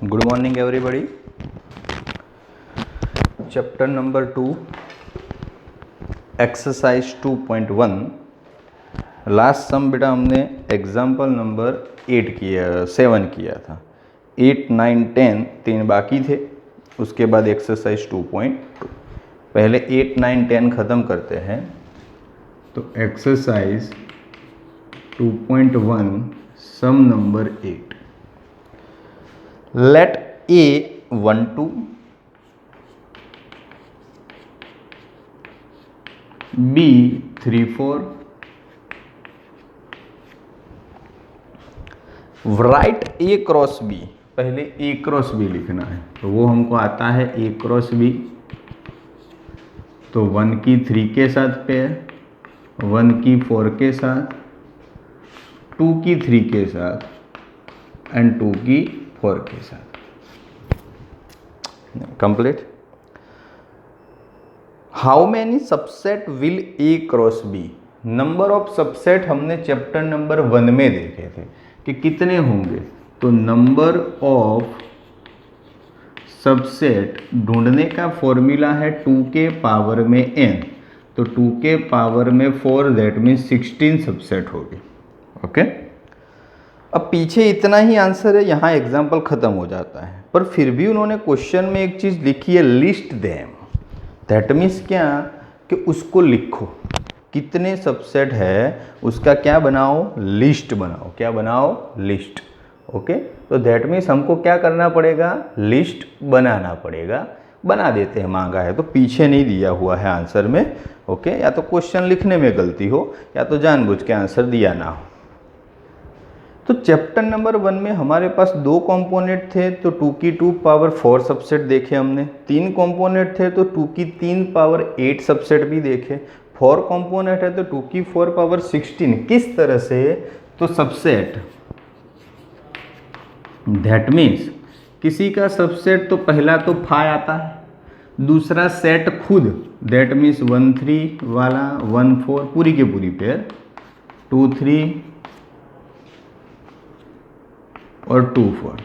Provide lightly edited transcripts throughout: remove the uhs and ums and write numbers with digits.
Good morning everybody. Chapter number 2 exercise 2.1 last sum बेटा हमने example number 7 किया था। 8, 9, 10 तीन बाकी थे, उसके बाद एक्सरसाइज 2.2। पहले 8, 9, 10 ख़त्म करते हैं। तो exercise 2.1 sum number 8। Let A 1 2 B 3 4 write A cross B। पहले A क्रॉस B लिखना है, तो वो हमको आता है A क्रॉस B। तो 1 की 3 के साथ पेयर, 1 की 4 के साथ, 2 की 3 के साथ एंड 2 की 4 के साथ। Complete. How many subset will A cross B. Number of subset हमने चैप्टर नंबर 1 में देखे थे कि कितने होंगे। तो नंबर ऑफ सबसेट ढूंढने का फॉर्मूला है 2 के पावर में n। तो 2 के पावर में 4 दैट मीन्स 16 सबसेट हो गए। ओके, अब पीछे इतना ही आंसर है, यहाँ एग्जाम्पल खत्म हो जाता है। पर फिर भी उन्होंने क्वेश्चन में एक चीज़ लिखी है, लिस्ट देम। दैट मीन्स क्या कि उसको लिखो, कितने सबसेट है उसका क्या बनाओ, लिस्ट बनाओ। क्या बनाओ, लिस्ट। ओके, तो दैट मीन्स हमको क्या करना पड़ेगा, लिस्ट बनाना पड़ेगा। बना देते हैं, मांगा है तो पीछे नहीं दिया हुआ है आंसर में। ओके, या तो क्वेश्चन लिखने में गलती हो या तो जानबूझ के आंसर दिया ना हो। तो चैप्टर नंबर 1 में हमारे पास 2 कंपोनेंट थे, तो 2 की 2 पावर 4 सबसेट देखे हमने। 3 कंपोनेंट थे तो 2 की 3 पावर 8 सबसेट भी देखे। 4 कंपोनेंट है तो 2 की 4 पावर 16। किस तरह से, तो सबसेट दैट मीन्स किसी का सबसेट तो पहला तो 5 आता है, दूसरा सेट खुद दैट मीन्स 1 3 वाला 1 4 पूरी की पूरी पेयर, 2 3 और 2 4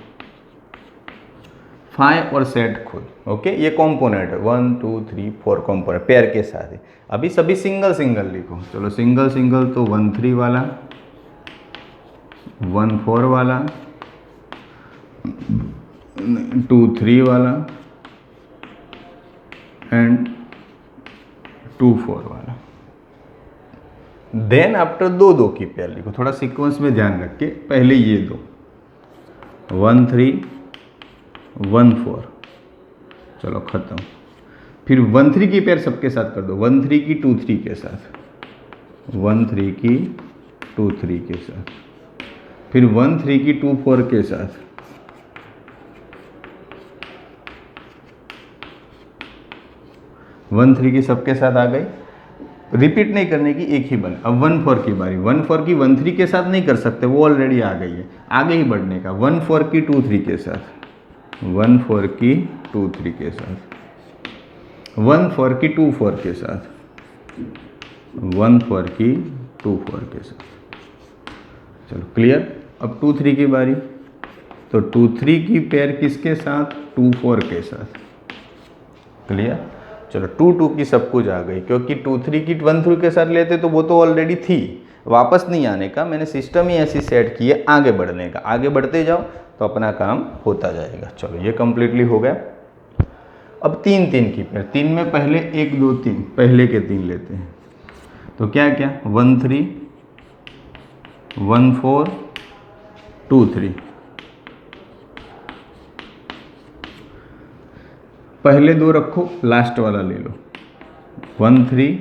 5 और सेट खुद। ओके, ये कंपोनेंट है 1 2 3 4 कंपोनेंट पेयर के साथ ही। अभी सभी सिंगल सिंगल लिखो। चलो सिंगल सिंगल तो 1 3 वाला, 1 4 वाला, 2 3 वाला एंड 2 4 वाला। देन आफ्टर 2 2 की पेयर लिखो। थोड़ा सीक्वेंस में ध्यान रख के, पहले ये दो 1 3 1 4, चलो ख़त्म। फिर 1 3 की पेयर सबके साथ कर दो। 1 3 की 2 3 के साथ, 1 3 की 2 3 के साथ, फिर 1 3 की 2 4 के साथ, 1 3 की सबके साथ आ गई। रिपीट नहीं करने की, एक ही बन। अब 1 4 की बारी। 1 4 की 1 3 के साथ नहीं कर सकते, वो ऑलरेडी आ गई है। आगे ही बढ़ने का 1 4 की 2 3 के साथ, 1 4 की 2 3 के साथ, 1 4 की 2 4 के साथ, 1 4 की 2 4 के साथ। चलो क्लियर। अब 2 3 की बारी। तो 2 3 की पेयर किसके साथ, 2 4 के साथ। क्लियर। चलो 2 2 की सब कुछ आ गई, क्योंकि 2 3 की 1 3 के साथ लेते तो वो तो ऑलरेडी थी, वापस नहीं आने का। मैंने सिस्टम ही ऐसी सेट की है आगे बढ़ने का। आगे बढ़ते जाओ तो अपना काम होता जाएगा। चलो ये कंप्लीटली हो गया। अब 3 3 की पेयर। 3 में पहले 1 2 3 पहले के 3 लेते हैं। तो क्या क्या, 1 3 1 4 2 3। पहले 2 रखो, लास्ट वाला ले लो। 1 3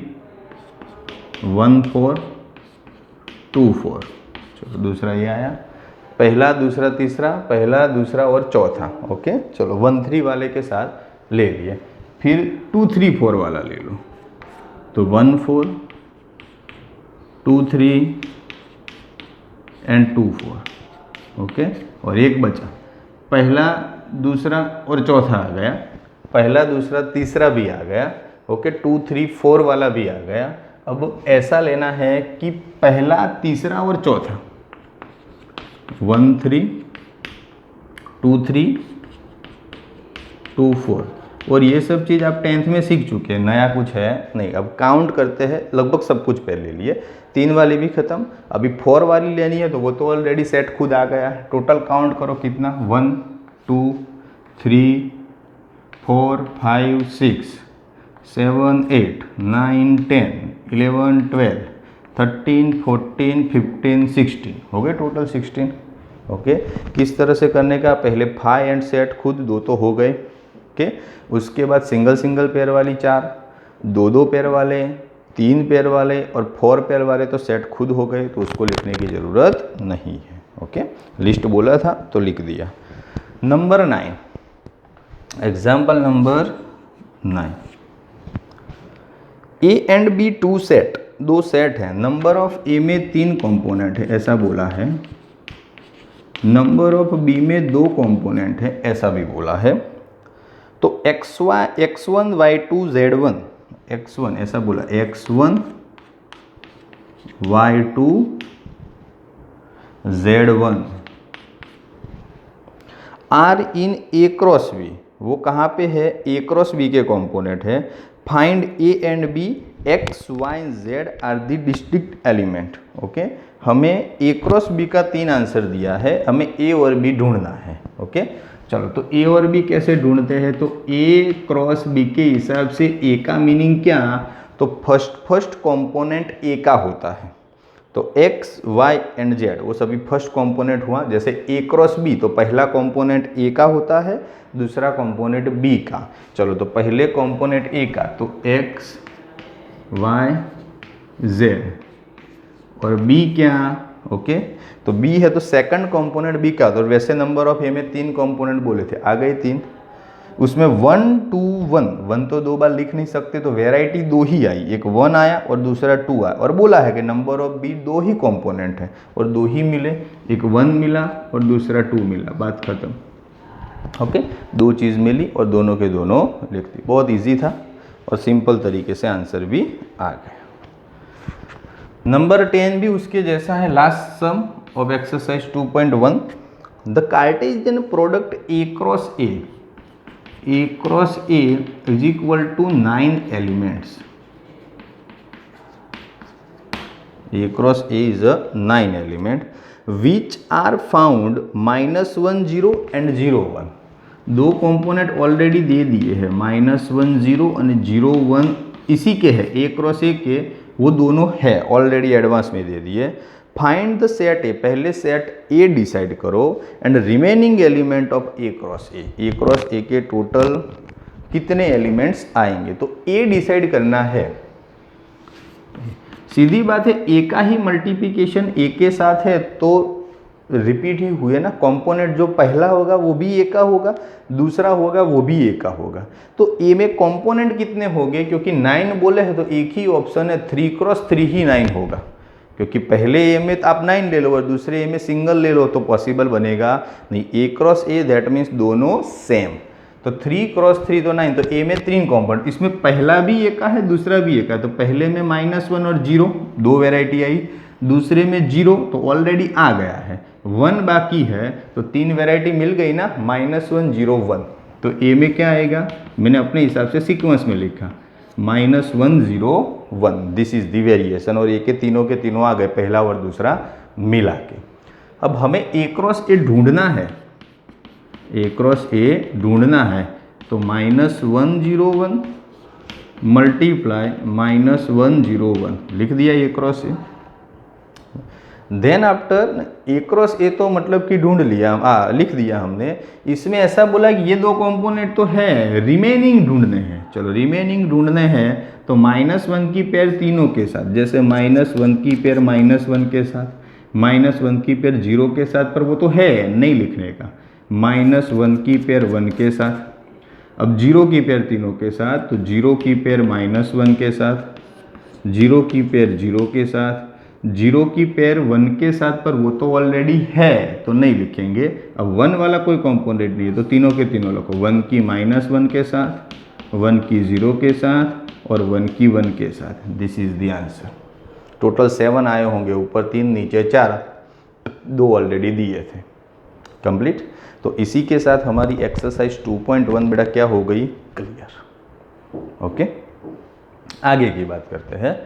1 4 2 4। चलो दूसरा ये आया, पहला दूसरा तीसरा, पहला दूसरा और चौथा। ओके, चलो 1 3 वाले के साथ ले लिए। फिर 2 3 4 वाला ले लो। तो 1 4 2 3 एंड 2 4। ओके, और एक बचा, पहला दूसरा और चौथा आ गया, पहला दूसरा तीसरा भी आ गया। ओके, 2 3 4 वाला भी आ गया। अब ऐसा लेना है कि पहला तीसरा और चौथा, 1 3 2 3 2 4, और ये सब चीज़ आप 10th में सीख चुके हैं, नया कुछ है नहीं। अब काउंट करते हैं, लगभग सब कुछ पहले लिए, 3 वाली भी खत्म, अभी 4 वाली लेनी है तो वो तो ऑलरेडी सेट खुद आ गया है। टोटल काउंट करो कितना, 1 2 3 4 5 6 7 8 9 10 11 12 13 14 15 16 हो गए, टोटल 16। ओके, किस तरह से करने का, पहले 5 एंड सेट खुद, 2 तो हो गए। ओके, उसके बाद सिंगल सिंगल पेयर वाली 4, 2 पेयर वाले, 3 पेयर वाले और 4 पेयर वाले तो सेट खुद हो गए, तो उसको लिखने की ज़रूरत नहीं है। ओके, लिस्ट बोला था तो लिख दिया। Number 9, example number 9, A and B 2 set, 2 set है, नंबर ऑफ ए में 3 कंपोनेंट है ऐसा बोला है, नंबर ऑफ बी में 2 कंपोनेंट है ऐसा भी बोला है। तो x1 y2 z1, x1 ऐसा बोला, x1 y2 z1 are in A cross B, वो कहाँ पे है, ए क्रॉस बी के कंपोनेंट है। Find A and B X Y Z are the distinct element. Okay, हमें ए क्रॉस बी का 3 आंसर दिया है, हमें ए और बी ढूंढना है। ओके, चलो तो ए और बी कैसे ढूंढते हैं, तो ए क्रॉस बी के हिसाब से ए का मीनिंग क्या, तो फर्स्ट कंपोनेंट ए का होता है, तो एक्स वाई एंड जेड वो सभी फर्स्ट कंपोनेंट हुआ। जैसे ए क्रॉस बी तो पहला कंपोनेंट ए का होता है, दूसरा कंपोनेंट बी का। चलो तो पहले कंपोनेंट ए का, तो एक्स वाई जेड, और बी क्या, ओके तो बी है तो सेकंड कंपोनेंट बी का, तो वैसे नंबर ऑफ ए में 3 कंपोनेंट बोले थे, आ गए 3, उसमें 1 2 1, 1 तो 2 बार लिख नहीं सकते, तो वेराइटी 2 ही आई, एक 1 आया और दूसरा 2 आया, और बोला है कि नंबर ऑफ बी 2 ही कंपोनेंट है और 2 ही मिले, एक 1 मिला और दूसरा 2 मिला, बात खत्म। ओके, 2 चीज़ मिली और दोनों के दोनों लिख दी, बहुत ईजी था और सिंपल तरीके से आंसर भी आ गया। नंबर 10 भी उसके जैसा है, last sum of exercise 2.1, the Cartesian product A cross A is equal to 9 elements, A cross A is a 9 element which are found -1 0 and 0 1, 2 component already दे दिए हैं, -1 0 और 0 1 इसी के है, ए क्रॉस ए के वो दोनों है ऑलरेडी एडवांस में दे दिए। फाइंड द सेट ए, पहले सेट ए डिसाइड करो, and remaining element of A cross ए के टोटल कितने एलिमेंट्स आएंगे, तो ए डिसाइड करना है। सीधी बात है, ए का ही मल्टीप्लिकेशन ए के साथ है तो रिपीट ही हुए ना, कंपोनेंट जो पहला होगा वो भी ए का होगा, दूसरा होगा वो भी ए का होगा, तो ए में कंपोनेंट कितने होंगे, क्योंकि 9 बोले हैं तो एक ही ऑप्शन है 3 क्रॉस 3 ही 9 होगा, क्योंकि पहले ए में तो आप 9 ले लो और दूसरे ए में सिंगल ले लो तो पॉसिबल बनेगा नहीं, ए क्रॉस ए दैट मीन्स दोनों सेम, तो 3 क्रॉस 3 तो 9, तो ए में 3 कंपोनेंट, इसमें पहला भी ए का है दूसरा भी ए का, तो पहले में -1 और 0 2 वेराइटी आई, दूसरे में 0 तो ऑलरेडी आ गया है, 1 बाकी है तो 3 वेराइटी मिल गई ना, -1 0 1, तो ए में क्या आएगा, मैंने अपने हिसाब से सीक्वेंस में लिखा -1 0 1, दिस इज द वेरिएशन, और ए के तीनों आ गए, पहला और दूसरा मिला के। अब हमें ए क्रॉस ए ढूंढना है, ए क्रॉस ए ढूंढना है, तो -1 0 1 मल्टीप्लाई -1 0 1 लिख दिया A cross A. Then after A cross A तो मतलब कि ढूंढ लिया, लिख दिया हमने, इसमें ऐसा बोला कि ये 2 कंपोनेंट तो है, रिमेनिंग ढूंढने हैं। चलो रिमेनिंग ढूंढने हैं तो -1 की पेयर तीनों के साथ, जैसे -1 की पेयर -1 के साथ, -1 की पेयर 0 के साथ, पर वो तो है नहीं लिखने का, -1 की पेयर 1 के साथ, अब 0 की पेयर तीनों के साथ, तो 0 की पेयर -1 के साथ, 0 की पेयर 0 के साथ, 0 की पेयर 1 के साथ, पर वो तो ऑलरेडी है तो नहीं लिखेंगे। अब 1 वाला कोई कंपोनेंट नहीं है तो तीनों के तीनों लिखो, 1 की -1 के साथ, 1 की 0 के साथ और 1 की 1 के साथ, this is the answer. Total 7 आए होंगे, ऊपर 3 नीचे 4, 2 ऑलरेडी दिए थे। कंप्लीट। तो इसी के साथ हमारी एक्सरसाइज 2.1 बेटा क्या हो गई, क्लियर। ओके, आगे की बात करते हैं।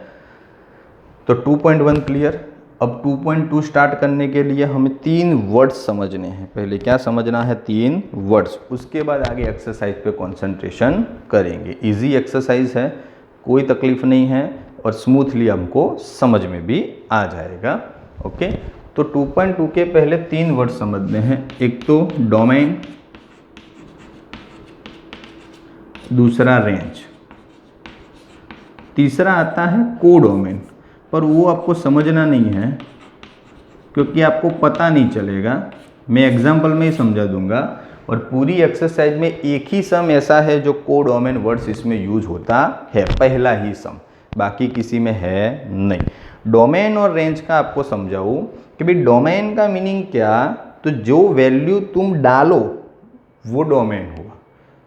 तो 2.1 क्लियर। अब 2.2 स्टार्ट करने के लिए हमें 3 वर्ड्स समझने हैं। पहले क्या समझना है, 3 वर्ड्स, उसके बाद आगे एक्सरसाइज पे कंसंट्रेशन करेंगे। इजी एक्सरसाइज है, कोई तकलीफ नहीं है और स्मूथली हमको समझ में भी आ जाएगा। ओके, तो 2.2 के पहले 3 वर्ड समझने हैं। एक तो डोमेन, दूसरा रेंज, तीसरा आता है कोडोमेन। पर वो आपको समझना नहीं है क्योंकि आपको पता नहीं चलेगा, मैं एग्जाम्पल में ही समझा दूंगा। और पूरी एक्सरसाइज में एक ही सम ऐसा है जो कोडोमेन वर्ड्स इसमें यूज होता है, पहला ही सम, बाकी किसी में है नहीं। डोमेन और रेंज का आपको समझाऊं कि भाई डोमेन का मीनिंग क्या, तो जो वैल्यू तुम डालो वो डोमेन हुआ,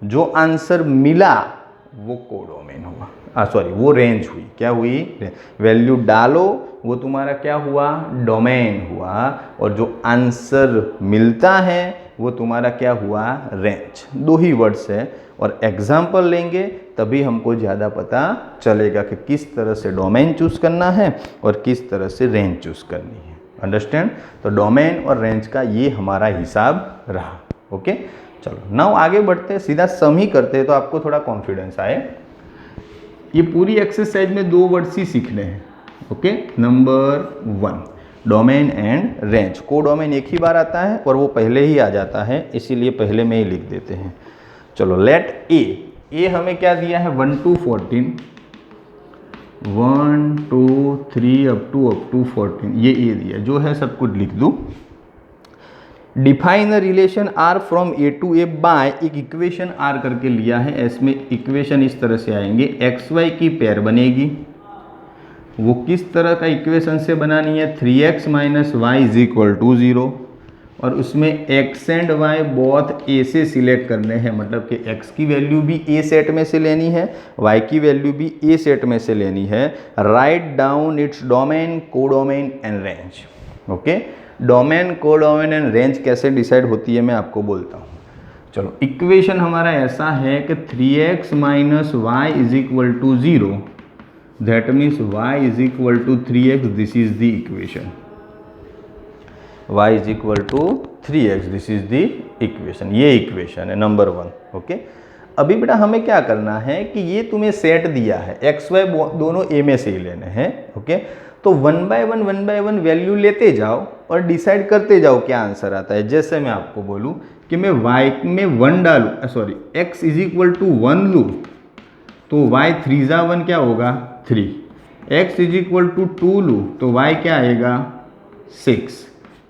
जो आंसर मिला वो कोडोमेन हुआ, सॉरी वो रेंज हुई। क्या हुई, वैल्यू डालो वो तुम्हारा क्या हुआ, डोमेन हुआ, और जो आंसर मिलता है वो तुम्हारा क्या हुआ, रेंज। 2 ही वर्ड्स है और एग्जाम्पल लेंगे तभी हमको ज़्यादा पता चलेगा कि किस तरह से डोमेन चूज करना है और किस तरह से रेंज चूज करनी है। अंडरस्टैंड। तो डोमेन और रेंज का ये हमारा हिसाब रहा। ओके, चलो नाउ आगे बढ़ते हैं, सीधा सम ही करते हैं तो आपको थोड़ा कॉन्फिडेंस आए। ये पूरी एक्सरसाइज में 2 वर्ड्स ही सीखने हैं। Okay, number 1 domain and range. Codomain एक ही बार आता है और वो पहले ही आ जाता है, इसीलिए पहले में ही लिख देते हैं। चलो लेट ए हमें क्या दिया है, 1 to 14, 1 2 3 अप टू 14, ये ए दिया, जो है सब कुछ लिख दूँ। Define relation R from A to A by, एक इक्वेशन आर करके लिया है। इसमें इक्वेशन इस तरह से आएंगे, एक्स वाई की पेयर बनेगी। वो किस तरह का इक्वेशन से बनानी है, 3x minus Y is equal to 0, और उसमें x and y both A से सिलेक्ट करने हैं, मतलब कि x की वैल्यू भी ए सेट में से लेनी है, y की वैल्यू भी ए सेट में से लेनी है। Write down its domain, codomain and range. Okay, domain, codomain and range कैसे डिसाइड होती है मैं आपको बोलता हूँ। चलो इक्वेशन हमारा ऐसा है कि 3x minus Y is equal to 0, that means y is equal to 3x, this is the equation. y is equal to 3x, this is the equation, ये इक्वेशन है नंबर 1। ओके, अभी बेटा हमें क्या करना है कि ये तुम्हें सेट दिया है, एक्स वाई दोनों ए में से ही लेने हैं। ओके, तो 1 बाय 1 वैल्यू लेते जाओ और डिसाइड करते जाओ क्या आंसर आता है। जैसे मैं आपको बोलूँ कि मैं y में 1 डालूँ, sorry x is equal to 1 लूँ, तो y 3 जा 1 क्या होगा 3, x इज इक्वल टू 2 लूँ तो y क्या आएगा 6,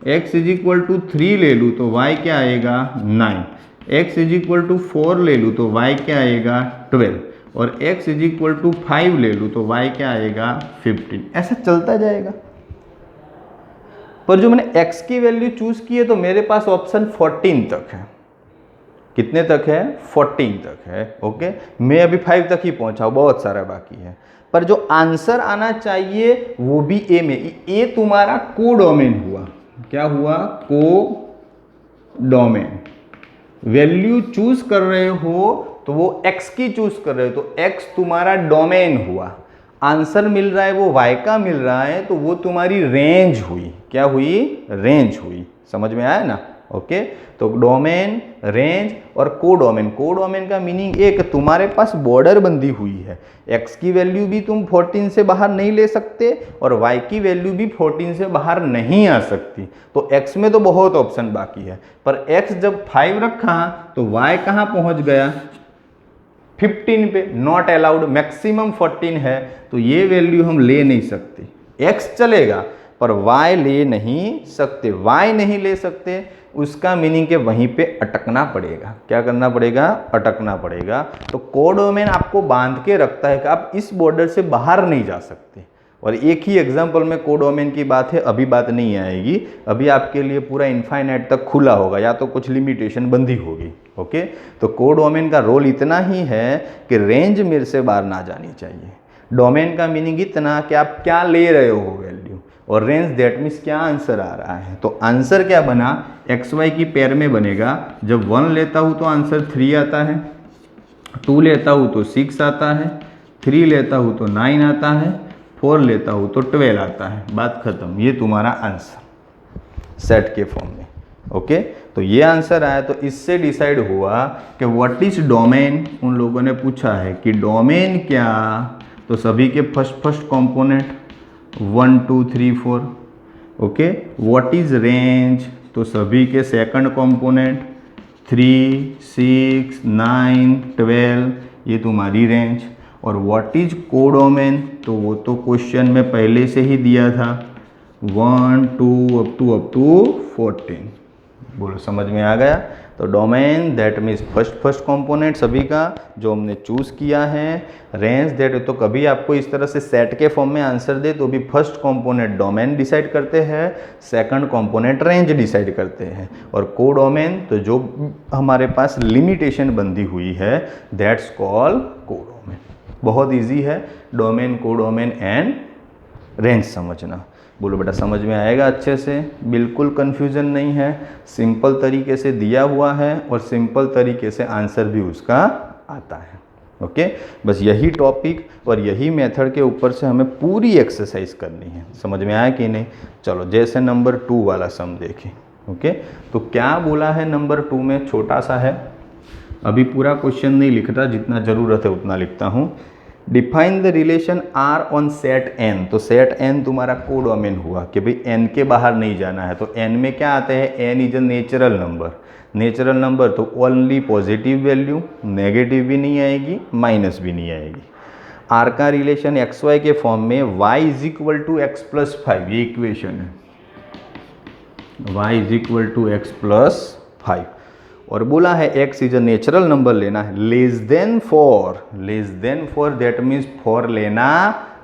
x इज इक्वल टू 3 ले लूँ तो y क्या आएगा 9, x इज इक्वल टू 4 ले लूँ तो y क्या आएगा 12, और x इज इक्वल टू 5 ले लूँ तो y क्या आएगा 15। ऐसा चलता जाएगा। पर जो मैंने x की वैल्यू चूज की है तो मेरे पास ऑप्शन 14 तक है। कितने तक है, 14 तक है। ओके, मैं अभी 5 तक ही पहुंचा हूं, बहुत सारा बाकी है। पर जो आंसर आना चाहिए वो भी ए में, ए तुम्हारा कोडोमेन हुआ। क्या हुआ, कोडोमेन। वैल्यू चूज कर रहे हो तो वो x की चूज कर रहे हो तो x तुम्हारा डोमेन हुआ। आंसर मिल रहा है वो y का मिल रहा है तो वो तुम्हारी रेंज हुई। क्या हुई, रेंज हुई। समझ में आया ना। ओके, तो डोमेन, रेंज और कोडोमेन। कोडोमेन का मीनिंग एक, तुम्हारे पास बॉर्डर बंदी हुई है, x की वैल्यू भी तुम 14 से बाहर नहीं ले सकते और y की वैल्यू भी 14 से बाहर नहीं आ सकती। तो x में तो बहुत ऑप्शन बाकी है, पर x जब 5 रखा तो y कहाँ पहुंच गया 15 पे, नॉट अलाउड, मैक्सिमम 14 है तो ये वैल्यू हम ले नहीं सकते। x चलेगा पर y ले नहीं सकते। y नहीं ले सकते उसका मीनिंग के वहीं पे अटकना पड़ेगा। क्या करना पड़ेगा, अटकना पड़ेगा। तो कोडोमेन आपको बांध के रखता है कि आप इस बॉर्डर से बाहर नहीं जा सकते। और एक ही एग्जांपल में कोडोमेन की बात है, अभी बात नहीं आएगी, अभी आपके लिए पूरा इनफाइनाइट तक खुला होगा या तो कुछ लिमिटेशन बंदी होगी। ओके, तो कोडोमेन का रोल इतना ही है कि रेंज मेरे से बाहर ना जानी चाहिए। डोमेन का मीनिंग इतना कि आप क्या ले रहे हो वैल्यू, और रेंज दैट मीन्स क्या आंसर आ रहा है, तो आंसर क्या बना, एक्स वाई की पेयर में बनेगा। जब 1 लेता हूँ तो आंसर 3 आता है, 2 लेता हूँ तो 6 आता है, 3 लेता हूँ तो 9 आता है, 4 लेता हूँ तो 12 आता है। बात खत्म, ये तुम्हारा आंसर सेट के फॉर्म में। ओके, तो ये आंसर आया। तो इससे डिसाइड हुआ कि व्हाट इज डोमेन। उन लोगों ने पूछा है कि डोमेन क्या, तो सभी के first component 1 2 3 4। Okay, what is range, तो सभी के सेकंड कंपोनेंट 3 6 9 12, ये तुम्हारी रेंज। और व्हाट इज कोडोमेन, तो वो तो क्वेश्चन में पहले से ही दिया था 1 2 अप टू 14। बोलो समझ में आ गया। तो domain that means first component सभी का जो हमने चूज़ किया है। रेंज दैट, तो कभी आपको इस तरह से सेट के फॉर्म में आंसर दे तो भी फर्स्ट कंपोनेंट डोमेन डिसाइड करते हैं, सेकंड कंपोनेंट रेंज डिसाइड करते हैं। और कोडोमेन, तो जो हमारे पास लिमिटेशन बंधी हुई है दैट्स कॉल कोडोमेन। बहुत ईजी है डोमेन, कोडोमेन एंड रेंज समझना। बोलो बेटा समझ में आएगा अच्छे से, बिल्कुल कन्फ्यूजन नहीं है, सिंपल तरीके से दिया हुआ है और सिंपल तरीके से आंसर भी उसका आता है। ओके, बस यही टॉपिक और यही मेथड के ऊपर से हमें पूरी एक्सरसाइज करनी है। समझ में आया कि नहीं। चलो जैसे नंबर 2 वाला सम देखें। ओके, तो क्या बोला है नंबर 2 में, छोटा सा है, अभी पूरा क्वेश्चन नहीं लिखता, जितना ज़रूरत है उतना लिखता हूँ। Define the relation R on set N, तो सेट एन तुम्हारा कोडोमेन हुआ कि भाई एन के बाहर नहीं जाना है। तो एन में क्या आते हैं, N is a natural number. Natural number तो ओनली पॉजिटिव वैल्यू, नेगेटिव भी नहीं आएगी, माइनस भी नहीं आएगी। आर का रिलेशन एक्स वाई के फॉर्म में y is equal to X plus 5, ये इक्वेशन है, y is equal to X plus 5। और बोला है x is a natural number लेना है, लेस देन 4 दैट मीन्स 4 लेना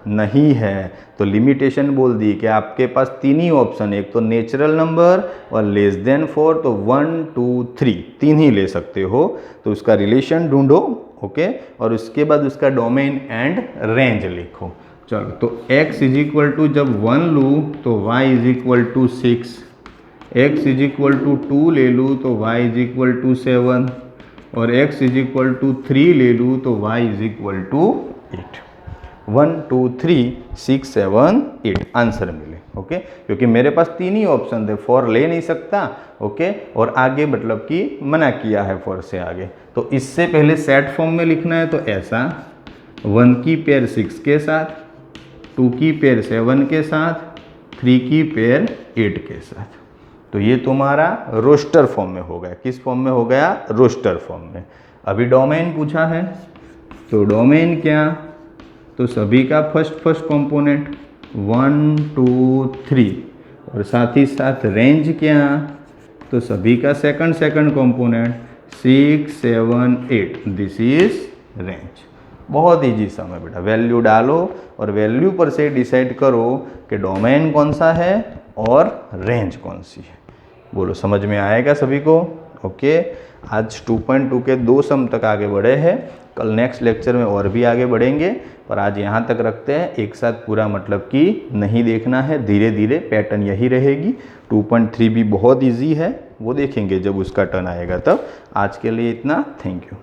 नहीं है। तो लिमिटेशन बोल दी कि आपके पास 3 ही ऑप्शन है, एक तो नेचुरल नंबर और लेस देन 4, तो 1 2 3 3 ही ले सकते हो। तो उसका रिलेशन ढूंढो। ओके, और उसके बाद उसका डोमेन एंड रेंज लिखो। चलो, तो x इज इक्वल टू जब 1 लूँ तो y is equal to 6, x is equal to 2 ले लूँ तो y इज इक्वल टू 7, और x इज इक्वल टू 3 ले लूँ तो y is equal to 8। 1 2 3 6 7 8 answer मिले। ओके, क्योंकि मेरे पास 3 ही ऑप्शन थे, 4 ले नहीं सकता। ओके, और आगे मतलब कि मना किया है 4 से आगे। तो इससे पहले सेट फॉर्म में लिखना है तो ऐसा, 1 की पेयर 6 के साथ, 2 की पेयर 7 के साथ, 3 की पेयर 8 के साथ। तो ये तुम्हारा रोस्टर फॉर्म में हो गया। किस फॉर्म में हो गया, रोस्टर फॉर्म में। अभी डोमेन पूछा है, तो डोमेन क्या, तो सभी का फर्स्ट कंपोनेंट 1 2 3, और साथ ही साथ रेंज क्या, तो सभी का second component 6 7 8, this is range. बहुत ईजी सम है बेटा, वैल्यू डालो और वैल्यू पर से डिसाइड करो कि डोमेन कौन सा है और रेंज कौन सी है। बोलो समझ में आएगा सभी को। ओके, आज 2.2 के 2 सम तक आगे बढ़े हैं, कल नेक्स्ट लेक्चर में और भी आगे बढ़ेंगे, पर आज यहाँ तक रखते हैं। एक साथ पूरा मतलब कि नहीं देखना है, धीरे धीरे पैटर्न यही रहेगी। 2.3 भी बहुत इजी है, वो देखेंगे जब उसका टर्न आएगा तब। आज के लिए इतना, थैंक यू।